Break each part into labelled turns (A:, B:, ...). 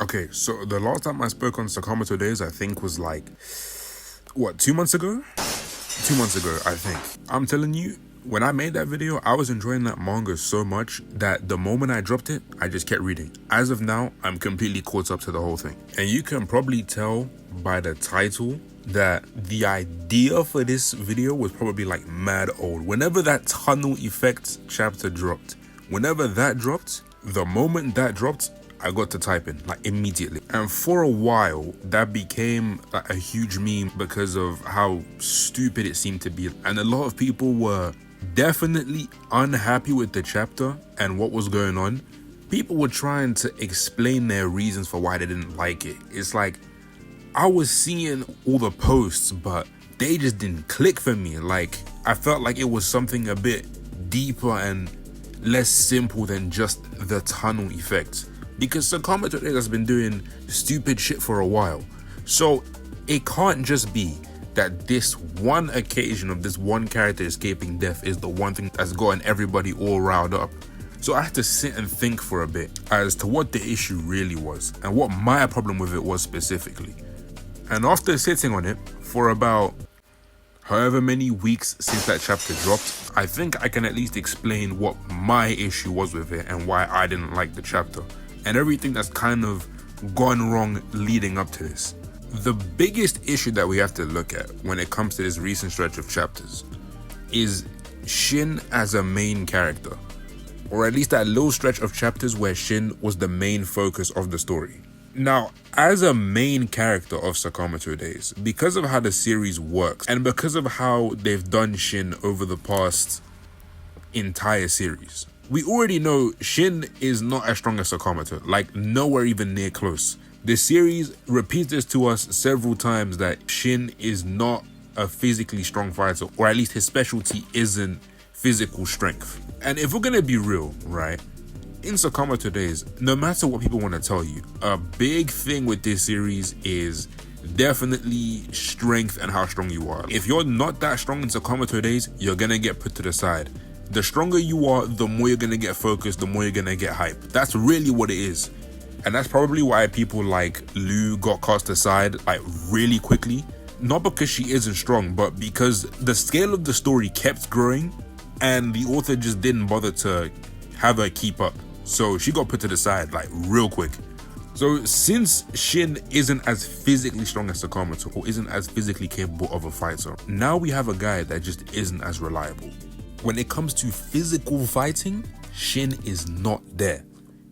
A: Okay, so the last time I spoke on Sakamoto Days, I think was like, what, 2 months ago? 2 months ago, I think. I'm telling you, when I made that video, I was enjoying that manga so much that the moment I dropped it, I just kept reading. As of now, I'm completely caught up to the whole thing. And you can probably tell by the title that the idea for this video was probably like mad old. Whenever that tunnel effect chapter dropped, the moment that dropped, I got to typing like immediately. And for a while, that became like a huge meme because of how stupid it seemed to be. And a lot of people were definitely unhappy with the chapter and what was going on. People were trying to explain their reasons for why they didn't like it. It's like, I was seeing all the posts, but they just didn't click for me. Like, I felt like it was something a bit deeper and less simple than just the tunnel effect. Because Sakamoto Days has been doing stupid shit for a while. So it can't just be that this one occasion of this one character escaping death is the one thing that's gotten everybody all riled up. So I had to sit and think for a bit as to what the issue really was and what my problem with it was specifically. And after sitting on it for about however many weeks since that chapter dropped, I think I can at least explain what my issue was with it and why I didn't like the chapter, and everything that's kind of gone wrong leading up to this. The biggest issue that we have to look at when it comes to this recent stretch of chapters is Shin as a main character, or at least that little stretch of chapters where Shin was the main focus of the story. Now, as a main character of Sakamoto Days, because of how the series works and because of how they've done Shin over the past entire series, we already know Shin is not as strong as Sakamoto, like nowhere even near close. The series repeats this to us several times that Shin is not a physically strong fighter, or at least his specialty isn't physical strength. And if we're gonna be real, right, in Sakamoto Days, no matter what people want to tell you, a big thing with this series is definitely strength and how strong you are. If you're not that strong in Sakamoto Days, you're gonna get put to the side. The stronger you are, the more you're gonna get focused, the more you're gonna get hype. That's really what it is. And that's probably why people like Lou got cast aside like really quickly. Not because she isn't strong, but because the scale of the story kept growing and the author just didn't bother to have her keep up. So she got put to the side like real quick. So since Shin isn't as physically strong as Sakamoto, or isn't as physically capable of a fighter, now we have a guy that just isn't as reliable. When it comes to physical fighting, Shin is not there.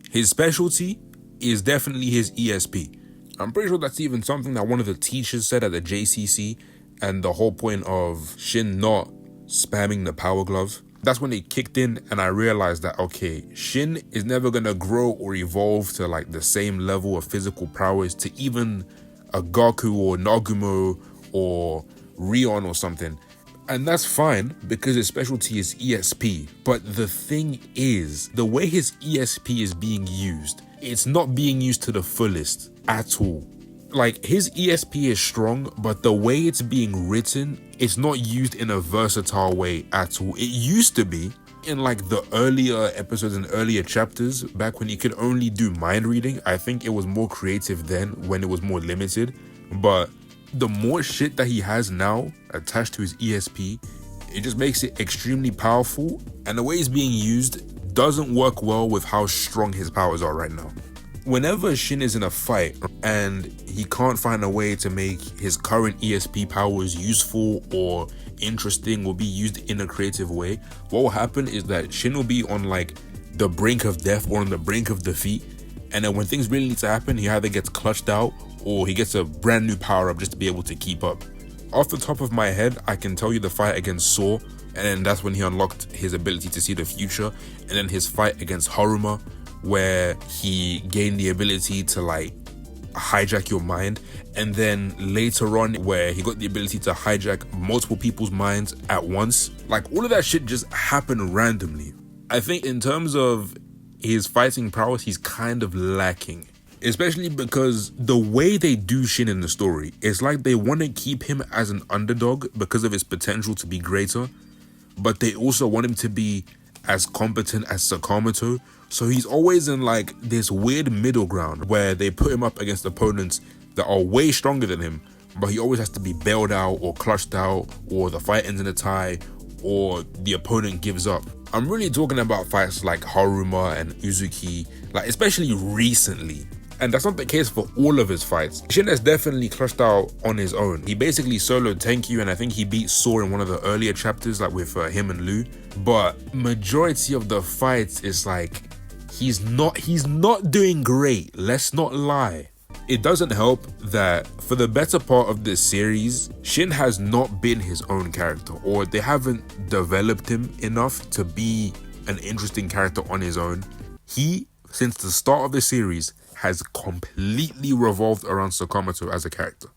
A: His specialty is definitely his ESP. I'm pretty sure that's even something that one of the teachers said at the JCC, and the whole point of Shin not spamming the power glove. That's when it kicked in and I realized that, okay, Shin is never gonna grow or evolve to like the same level of physical prowess to even a Gaku or Nagumo or Rion or something. And that's fine because his specialty is ESP. But the thing is, the way his ESP is being used, it's not being used to the fullest at all. Like, his ESP is strong, but the way it's being written, it's not used in a versatile way at all. It used to be in like the earlier episodes and earlier chapters, back when he could only do mind reading. I think it was more creative then when it was more limited. But the more shit that he has now attached to his ESP, it just makes it extremely powerful. And the way it's being used doesn't work well with how strong his powers are right now. Whenever Shin is in a fight and he can't find a way to make his current ESP powers useful or interesting or be used in a creative way, what will happen is that Shin will be on like the brink of death or on the brink of defeat, and then when things really need to happen, he either gets clutched out or he gets a brand new power up just to be able to keep up. Off the top of my head, I can tell you the fight against Saw, and then that's when he unlocked his ability to see the future, and then his fight against Haruma, where he gained the ability to like hijack your mind, and then later on where he got the ability to hijack multiple people's minds at once. Like, all of that shit just happened randomly. I think in terms of his fighting prowess, he's kind of lacking, especially because the way they do Shin in the story, it's like they want to keep him as an underdog because of his potential to be greater, but they also want him to be as competent as Sakamoto, So he's always in like this weird middle ground where they put him up against opponents that are way stronger than him, but he always has to be bailed out or clutched out, or the fight ends in a tie, or the opponent gives up. I'm really talking about fights like Haruma and Uzuki, like especially recently. And that's not the case for all of his fights. Shin has definitely clutched out on his own. He basically soloed Tenkyu, and I think he beat Saw in one of the earlier chapters, like with him and Lu. But majority of the fights is like, he's not doing great, let's not lie. It doesn't help that for the better part of this series, Shin has not been his own character, or they haven't developed him enough to be an interesting character on his own. He, since the start of the series, has completely revolved around Sakamoto as a character.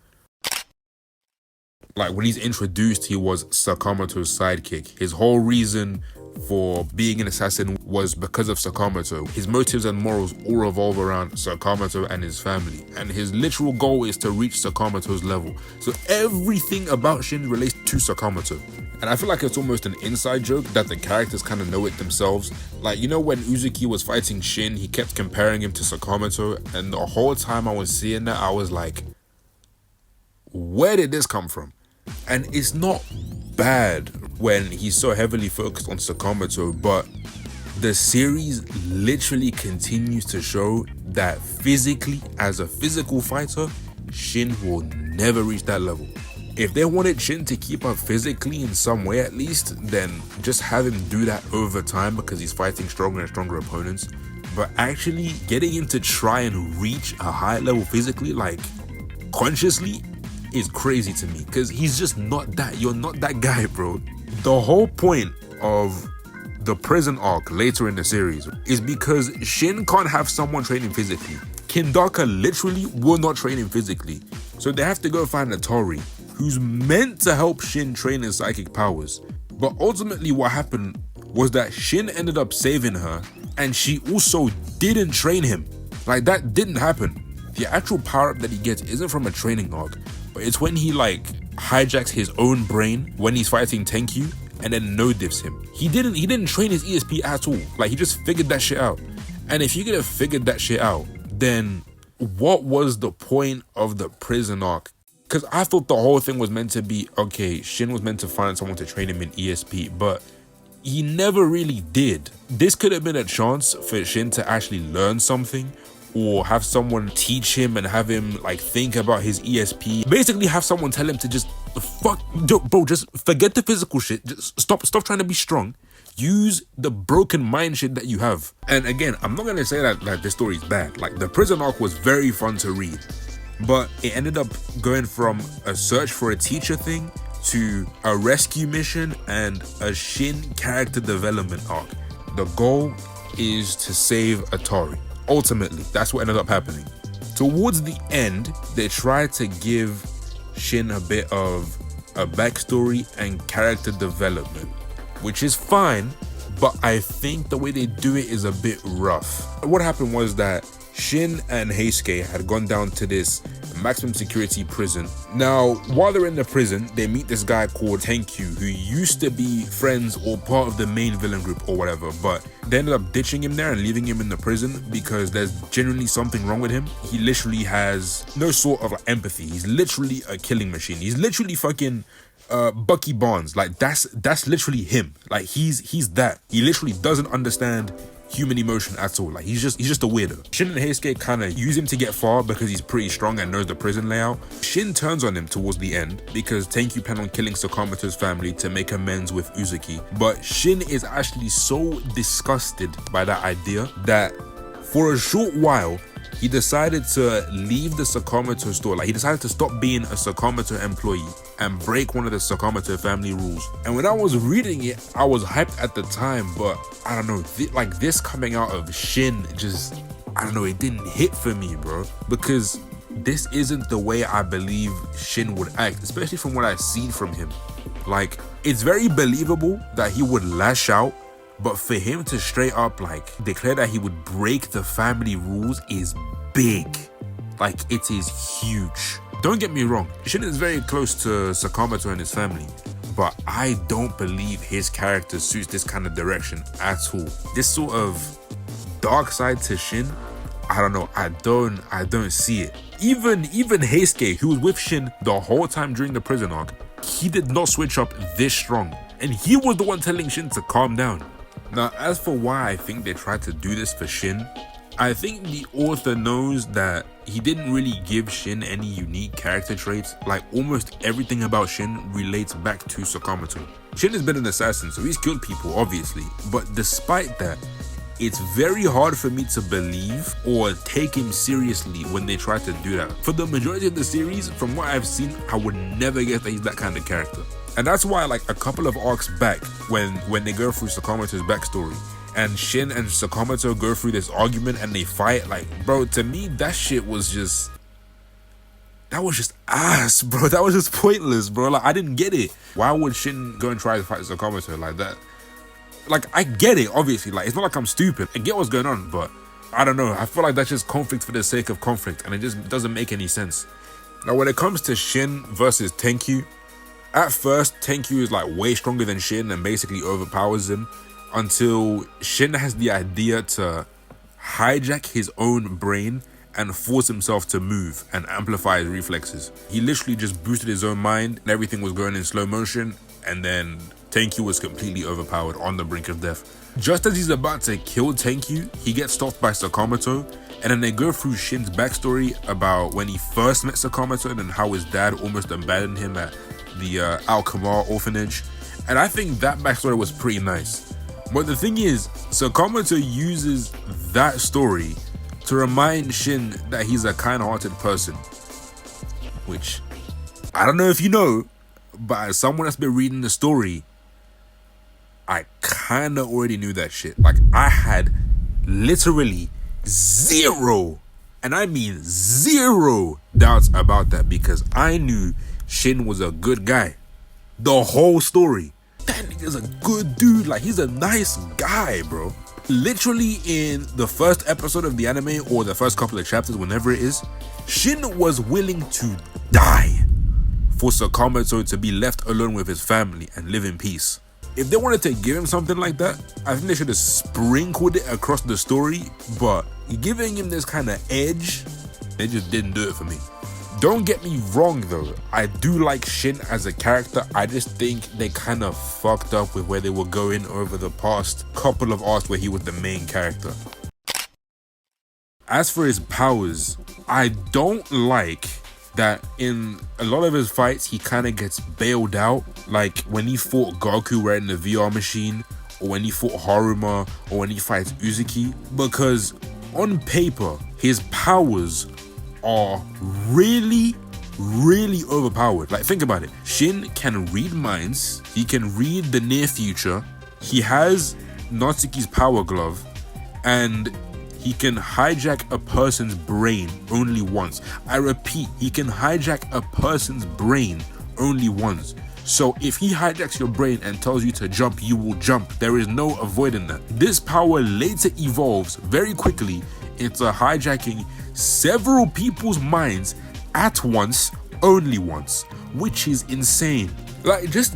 A: Like when he's introduced, he was Sakamoto's sidekick. His whole reason for being an assassin was because of Sakamoto. His motives and morals all revolve around Sakamoto and his family, and his literal goal is to reach Sakamoto's level. So everything about Shin relates to Sakamoto. And I feel like it's almost an inside joke that the characters kind of know it themselves. Like, you know, when Uzuki was fighting Shin, he kept comparing him to Sakamoto, and the whole time I was seeing that, I was like, where did this come from? And it's not bad when he's so heavily focused on Sakamoto, but the series literally continues to show that physically, as a physical fighter, Shin will never reach that level. If they wanted Shin to keep up physically in some way at least, then just have him do that over time because he's fighting stronger and stronger opponents. But actually getting him to try and reach a high level physically, like consciously, is crazy to me, because he's just not that. You're not that guy, bro. The whole point of the prison arc later in the series is because Shin can't have someone training physically. Kindaka literally will not train him physically, so they have to go find a Tori who's meant to help Shin train his psychic powers. But ultimately what happened was that Shin ended up saving her, and she also didn't train him. Like, that didn't happen. The actual power-up that he gets isn't from a training arc, but it's when he like hijacks his own brain when he's fighting Tenkyu and then no-diffs him. He didn't train his ESP at all. Like, he just figured that shit out. And if you could have figured that shit out, then what was the point of the prison arc? Because I thought the whole thing was meant to be, okay, Shin was meant to find someone to train him in ESP, but he never really did. This could have been a chance for Shin to actually learn something, or have someone teach him and have him like think about his ESP. Basically have someone tell him to just bro, just forget the physical shit. Just stop trying to be strong. Use the broken mind shit that you have. And again, I'm not gonna say that this story is bad. Like, the prison arc was very fun to read, but it ended up going from a search for a teacher thing to a rescue mission and a Shin character development arc. The goal is to save Atari. Ultimately, that's what ended up happening. Towards the end, they tried to give Shin a bit of a backstory and character development, which is fine, but I think the way they do it is a bit rough. What happened was that Shin and Heisuke had gone down to this maximum security prison. Now, while they're in the prison, they meet this guy called Tenkyu, who used to be friends or part of the main villain group or whatever, but they ended up ditching him there and leaving him in the prison because there's genuinely something wrong with him. He literally has no sort of like empathy. He's literally a killing machine. He's literally fucking Bucky Barnes. Like, that's literally him. Like, he's that. He literally doesn't understand human emotion at all. Like, he's just a weirdo. Shin and Heisuke kind of use him to get far because he's pretty strong and knows the prison layout. Shin turns on him towards the end because Tenkyu planned on killing Sakamoto's family to make amends with Uzuki, but Shin is actually so disgusted by that idea that for a short while he decided to leave the Sakamoto store. Like, he decided to stop being a Sakamoto employee and break one of the Sakamoto family rules. And when I was reading it, I was hyped at the time, but I don't know, like, this coming out of Shin just, I don't know, it didn't hit for me, bro, because this isn't the way I believe Shin would act, especially from what I've seen from him. Like, it's very believable that he would lash out, but for him to straight up like declare that he would break the family rules is big. Like, it is huge. Don't get me wrong, Shin is very close to Sakamoto and his family, but I don't believe his character suits this kind of direction at all. This sort of dark side to Shin, I don't know. I don't see it. Even Heisuke, who was with Shin the whole time during the prison arc, he did not switch up this strong. And he was the one telling Shin to calm down. Now, as for why I think they tried to do this for Shin, I think the author knows that he didn't really give Shin any unique character traits. Like, almost everything about Shin relates back to Sakamoto. Shin has been an assassin, so he's killed people, obviously. But despite that, it's very hard for me to believe or take him seriously when they try to do that. For the majority of the series, from what I've seen, I would never guess that he's that kind of character. And that's why, like, a couple of arcs back, when they go through Sakamoto's backstory, and Shin and Sakamoto go through this argument and they fight, like, bro, to me, that shit was just... that was just ass, bro. That was just pointless, bro. Like, I didn't get it. Why would Shin go and try to fight Sakamoto like that? Like, I get it, obviously. Like, it's not like I'm stupid. I get what's going on, but I don't know. I feel like that's just conflict for the sake of conflict, and it just doesn't make any sense. Now, when it comes to Shin versus Tenkyu, at first, Tenkyu is, like, way stronger than Shin and basically overpowers him, until Shin has the idea to hijack his own brain and force himself to move and amplify his reflexes. He literally just boosted his own mind and everything was going in slow motion, and then Tenkyu was completely overpowered on the brink of death. Just as he's about to kill Tenkyu, he gets stopped by Sakamoto, and then they go through Shin's backstory about when he first met Sakamoto and how his dad almost abandoned him at the Alkamar orphanage. And I think that backstory was pretty nice. But the thing is, Sakamoto uses that story to remind Shin that he's a kind-hearted person. Which, I don't know if you know, but as someone that's been reading the story, I kinda already knew that shit. Like, I had literally zero, and I mean zero, doubts about that, because I knew Shin was a good guy. The whole story. That nigga's a good dude. Like, he's a nice guy, bro. Literally in the first episode of the anime, or the first couple of chapters, whenever it is, Shin was willing to die for Sakamoto to be left alone with his family and live in peace. If they wanted to give him something like that, I think they should have sprinkled it across the story, but giving him this kind of edge, they just didn't do it for me. Don't get me wrong though, I do like Shin as a character. I just think they kind of fucked up with where they were going over the past couple of arcs where he was the main character. As for his powers, I don't like that in a lot of his fights he kind of gets bailed out. Like when he fought Gaku wearing the VR machine, or when he fought Haruma, or when he fights Uzuki, because on paper his powers are really overpowered. Like, think about it. Shin can read minds, he can read the near future, he has Natsuki's power glove, and he can hijack a person's brain only once. I repeat, he can hijack a person's brain only once. So if he hijacks your brain and tells you to jump, you will jump. There is no avoiding that. This power later evolves very quickly into hijacking several people's minds at once, only once, which is insane. Like, just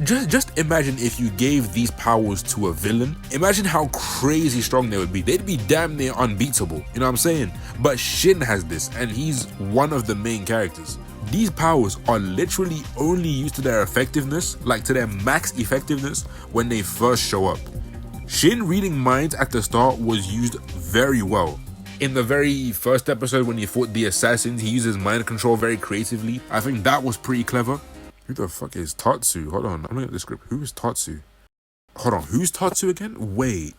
A: imagine if you gave these powers to a villain. Imagine how crazy strong they would be. They'd be damn near unbeatable, you know what I'm saying? But Shin has this, and he's one of the main characters. These powers are literally only used to their effectiveness, like to their max effectiveness, when they first show up. Shin reading minds at the start was used very well. In the very first episode when he fought the assassins, he uses mind control very creatively. I think that was pretty clever. Who the fuck is Tatsu? Hold on, I'm looking at the script. Who is Tatsu? Hold on, who's Tatsu again? Wait.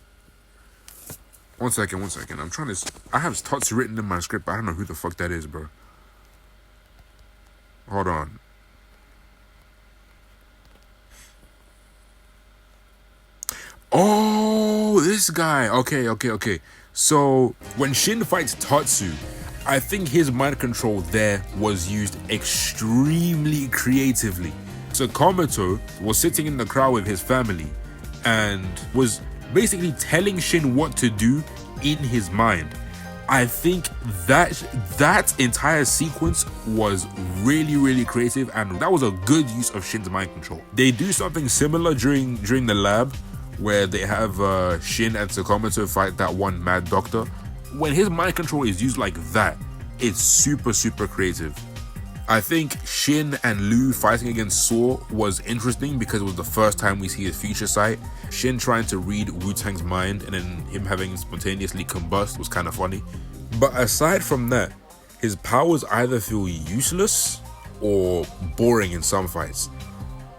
A: One second. I'm trying to... I have Tatsu written in my script, but I don't know who the fuck that is, bro. Hold on. Oh, this guy. Okay. So, when Shin fights Tatsu, I think his mind control there was used extremely creatively. Sakamoto was sitting in the crowd with his family and was basically telling Shin what to do in his mind. I think that entire sequence was really creative, and that was a good use of Shin's mind control. They do something similar during the lab, where they have Shin and Sakamoto fight that one mad doctor, when his mind control is used like that, it's super, super creative. I think Shin and Lu fighting against Saw was interesting because it was the first time we see his future sight. Shin trying to read Wu-Tang's mind and then him having spontaneously combust was kind of funny. But aside from that, his powers either feel useless or boring in some fights.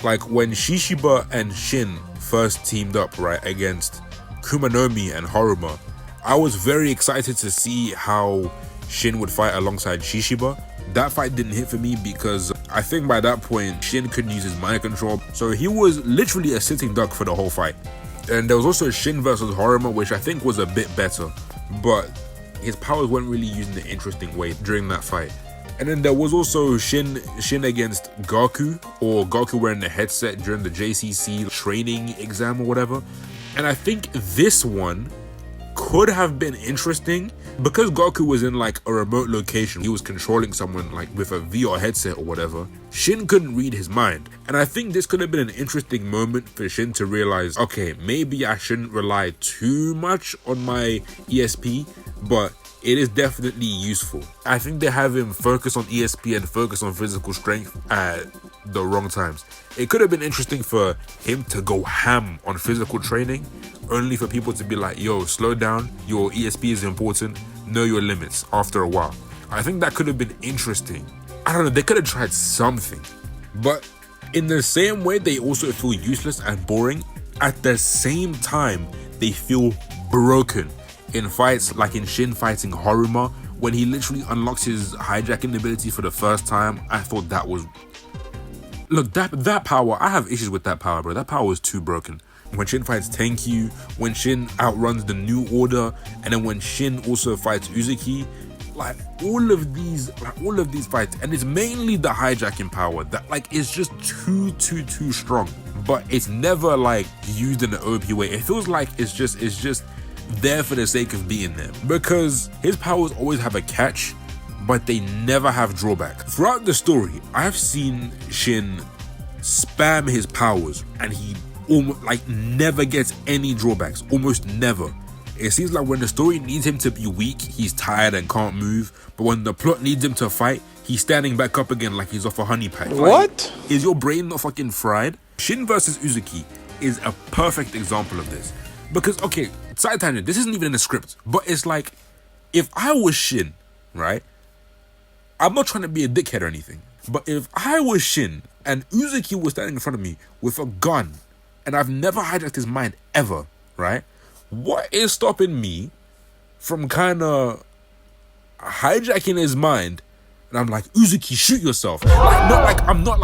A: Like when Shishiba and Shin first teamed up, right, against Kumanomi and Haruma, I was very excited to see how Shin would fight alongside Shishiba. That fight didn't hit for me because I think by that point, Shin couldn't use his mind control. So he was literally a sitting duck for the whole fight. And there was also Shin versus Haruma, which I think was a bit better. But his powers weren't really used in an interesting way during that fight. And then there was also Shin against Gaku, or Gaku wearing the headset during the JCC training exam or whatever. And I think this one could have been interesting because Gaku was in like a remote location. He was controlling someone like with a VR headset or whatever. Shin couldn't read his mind. And I think this could have been an interesting moment for Shin to realize, okay, maybe I shouldn't rely too much on my ESP, but it is definitely useful. I think they have him focus on ESP and focus on physical strength at the wrong times. It could have been interesting for him to go ham on physical training, only for people to be like, yo, slow down, your ESP is important, know your limits after a while. I think that could have been interesting. I don't know, they could have tried something. But in the same way, they also feel useless and boring. At the same time, they feel broken. In fights like in Shin fighting Haruma, when he literally unlocks his hijacking ability for the first time, I thought that was... Look, that power, I have issues with that power, bro. That power was too broken. When Shin fights Tenkyu, when Shin outruns the New Order, and then when Shin also fights Uzuki, like all of these fights, and it's mainly the hijacking power that like is just too strong. But it's never like used in an OP way. It feels like it's just there for the sake of being there, because his powers always have a catch, but they never have drawback. Throughout the story, I've seen Shin spam his powers and he almost like never gets any drawbacks, almost never. It seems like when the story needs him to be weak, he's tired and can't move, but when the plot needs him to fight, he's standing back up again like he's off a honey pack.
B: What?
A: Like, is your brain not fucking fried? Shin versus Uzuki is a perfect example of this. Because, okay, side tangent, this isn't even in the script, but it's like, if I was Shin, right? I'm not trying to be a dickhead or anything, but if I was Shin and Uzuki was standing in front of me with a gun, and I've never hijacked his mind ever, right? What is stopping me from kind of hijacking his mind? And I'm like, Uzuki, shoot yourself. Like, I'm not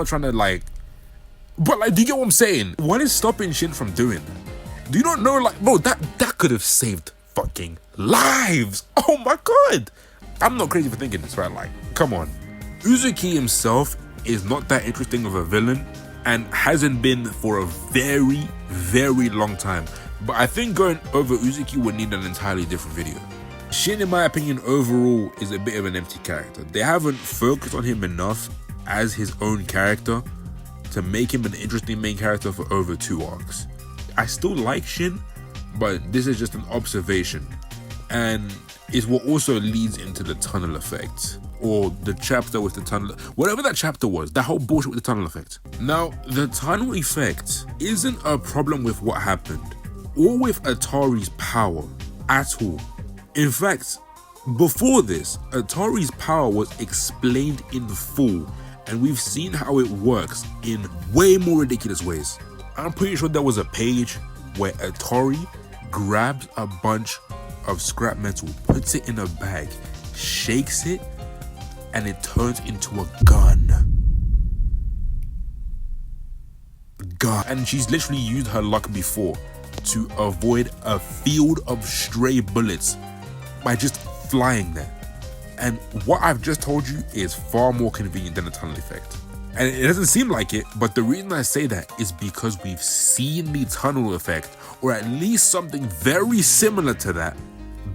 A: trying to like, but like, do you get what I'm saying? What is stopping Shin from doing that? Do you not know, like, bro, that could have saved fucking lives. Oh my God. I'm not crazy for thinking this, right? Like, come on. Uzuki himself is not that interesting of a villain and hasn't been for a very, very long time. But I think going over Uzuki would need an entirely different video. Shin, in my opinion, overall is a bit of an empty character. They haven't focused on him enough as his own character to make him an interesting main character for over 2 arcs. I still like Shin, but this is just an observation. And it's what also leads into the tunnel effect, or the chapter with the tunnel, whatever that chapter was, that whole bullshit with the tunnel effect. Now, the tunnel effect isn't a problem with what happened, or with Atari's power at all. In fact, before this, Atari's power was explained in full, and we've seen how it works in way more ridiculous ways. I'm pretty sure there was a page where Atari grabs a bunch of scrap metal, puts it in a bag, shakes it, and it turns into a gun. And she's literally used her luck before to avoid a field of stray bullets by just flying there. And what I've just told you is far more convenient than the tunnel effect. And it doesn't seem like it, but the reason I say that is because we've seen the tunnel effect, or at least something very similar to that,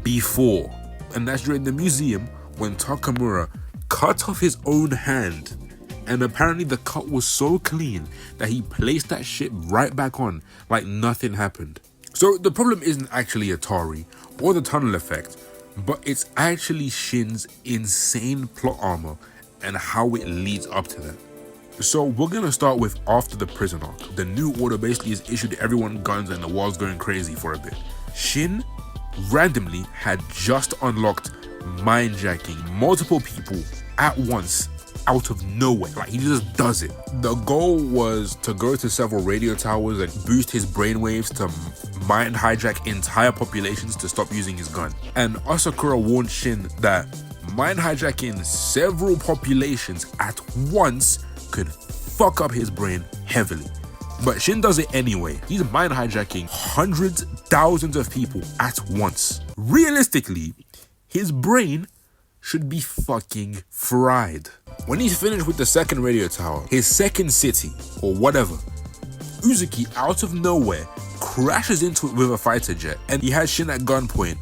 A: before. And that's during the museum when Takamura cut off his own hand. And apparently the cut was so clean that he placed that shit right back on like nothing happened. So the problem isn't actually Atari or the tunnel effect, but it's actually Shin's insane plot armor and how it leads up to that. So we're gonna start with after the prison arc. The new order basically is issued to everyone guns and the world's going crazy for a bit. Shin randomly had just unlocked mindjacking multiple people at once out of nowhere. Like, he just does it. The goal was to go to several radio towers and boost his brainwaves to mind hijack entire populations to stop using his gun. And Asakura warned Shin that mind hijacking several populations at once could fuck up his brain heavily. But Shin does it anyway. He's mind hijacking hundreds, thousands of people at once. Realistically, his brain should be fucking fried. When he's finished with the second radio tower, his second city, or whatever, Uzuki out of nowhere crashes into it with a fighter jet and he has Shin at gunpoint,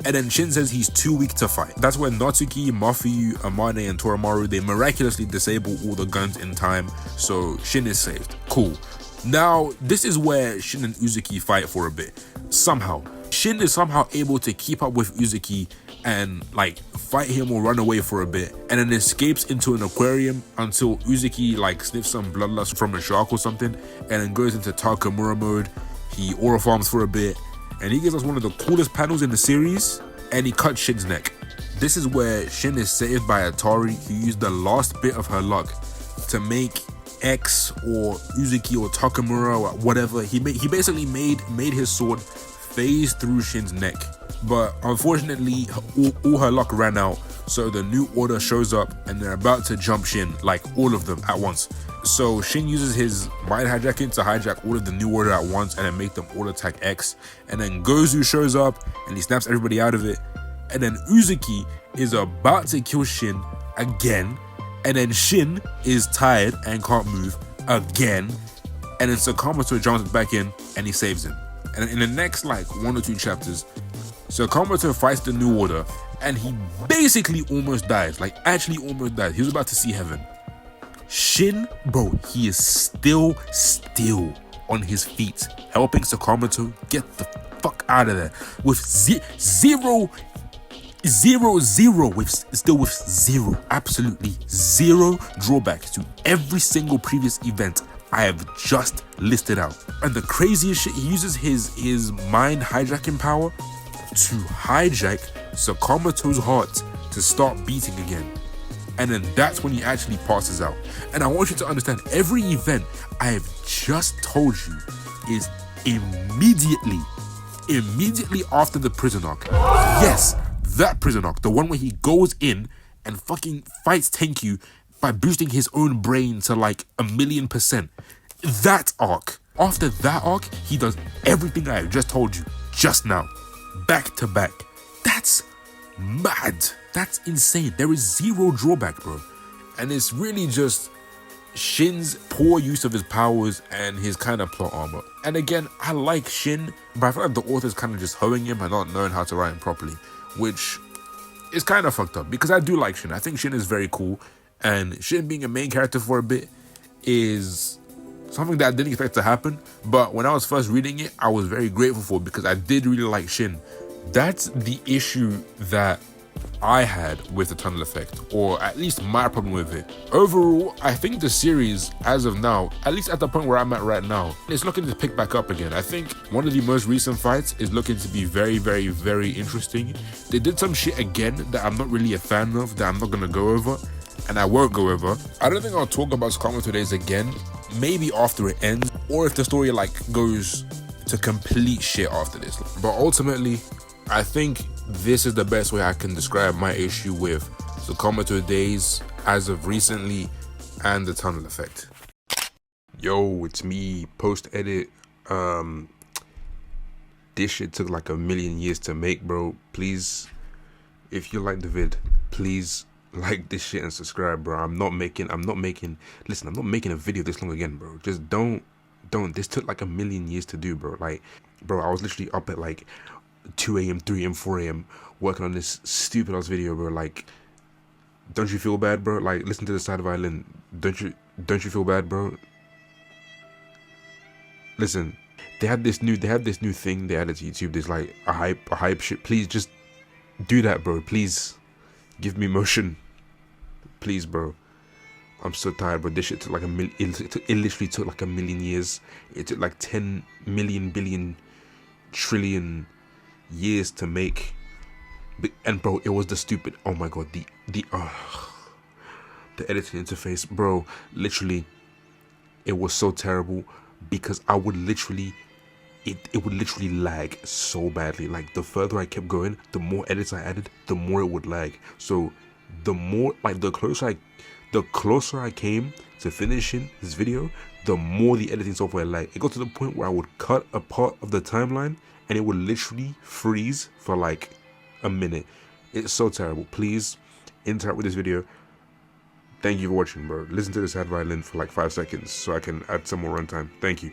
A: and then Shin says he's too weak to fight. That's when Natsuki, Mafuyu, Amane, and Toramaru, they miraculously disable all the guns in time, so Shin is saved. Cool. Now, this is where Shin and Uzuki fight for a bit. Somehow. Shin is somehow able to keep up with Uzuki and like fight him or run away for a bit, and then escapes into an aquarium until Uzuki like sniffs some bloodlust from a shark or something, and then goes into Takamura mode. He aura farms for a bit, and he gives us one of the coolest panels in the series, and he cuts Shin's neck. This is where Shin is saved by Atari, who used the last bit of her luck to make X or Uzuki or Takamura or whatever. He basically made his sword phase through Shin's neck. But unfortunately, all her luck ran out, so the new order shows up and they're about to jump Shin, like all of them at once. So Shin uses his mind hijacking to hijack all of the new order at once and then make them all attack X. And then Gozu shows up and he snaps everybody out of it. And then Uzuki is about to kill Shin again. And then Shin is tired and can't move again. And then Sakamoto jumps back in and he saves him. And in the next like 1 or 2 chapters, Sakamoto fights the new order and he basically almost dies, like actually almost dies. He was about to see heaven. Shin, bro, he is still on his feet, helping Sakamoto get the fuck out of there with zero, absolutely zero drawbacks to every single previous event I have just listed out. And the craziest shit, he uses his mind hijacking power to hijack Sakamoto's heart to start beating again. And then that's when he actually passes out. And I want you to understand, every event I have just told you is immediately after the prison arc. Yes, that prison arc, the one where he goes in and fucking fights Tenkyu by boosting his own brain to like 1,000,000%. That arc. After that arc, he does everything I have just told you just now, back to back. That's mad. That's insane. There is zero drawback, bro. And it's really just Shin's poor use of his powers and his kind of plot armor. And again, I like Shin, but I feel like the author's kind of just hoeing him and not knowing how to write him properly, which is kind of fucked up because I do like Shin. I think Shin is very cool, and Shin being a main character for a bit is something that I didn't expect to happen. But when I was first reading it, I was very grateful for it because I did really like Shin. That's the issue that I had with the tunnel effect, or at least my problem with it. Overall, I think the series, as of now, at least at the point where I'm at right now, it's looking to pick back up again. I think one of the most recent fights is looking to be very, very, very interesting. They did some shit again that I'm not really a fan of, that I'm not gonna go over, and I won't go over. I don't think I'll talk about Sakamoto Days again, maybe after it ends, or if the story like goes to complete shit after this. But ultimately, I think this is the best way I can describe my issue with Sakamoto Days as of recently and the tunnel effect. Yo, it's me, post-edit. This shit took like 1,000,000 years to make, bro. Please, if you like the vid, please like this shit and subscribe, bro. I'm not making a video this long again, bro. Just don't. This took like 1,000,000 years to do, bro. Like, bro, I was literally up at like 2 a.m., 3 a.m., 4 a.m. working on this stupid ass video, bro. Like, don't you feel bad, bro? Like, listen to the side violin. Don't you feel bad, bro? Listen, They had this new thing they added to YouTube. There's like a hype shit. Please just do that, bro. Please give me motion, please, bro. I'm so tired, but this shit took like it literally took like a million years. It took like 10 million billion trillion years to make. And bro, it was the stupid, oh my god, the editing interface, bro. Literally, it was so terrible because I would literally, it would literally lag so badly. Like the further I kept going, the more edits I added, the more it would lag. So the more, like the closer I came to finishing this video, the more the editing software lagged. It got to the point where I would cut a part of the timeline and it would literally freeze for like a minute. It's so terrible. Please interact with this video. Thank you for watching, bro. Listen to the sad violin for like 5 seconds so I can add some more runtime. Thank you.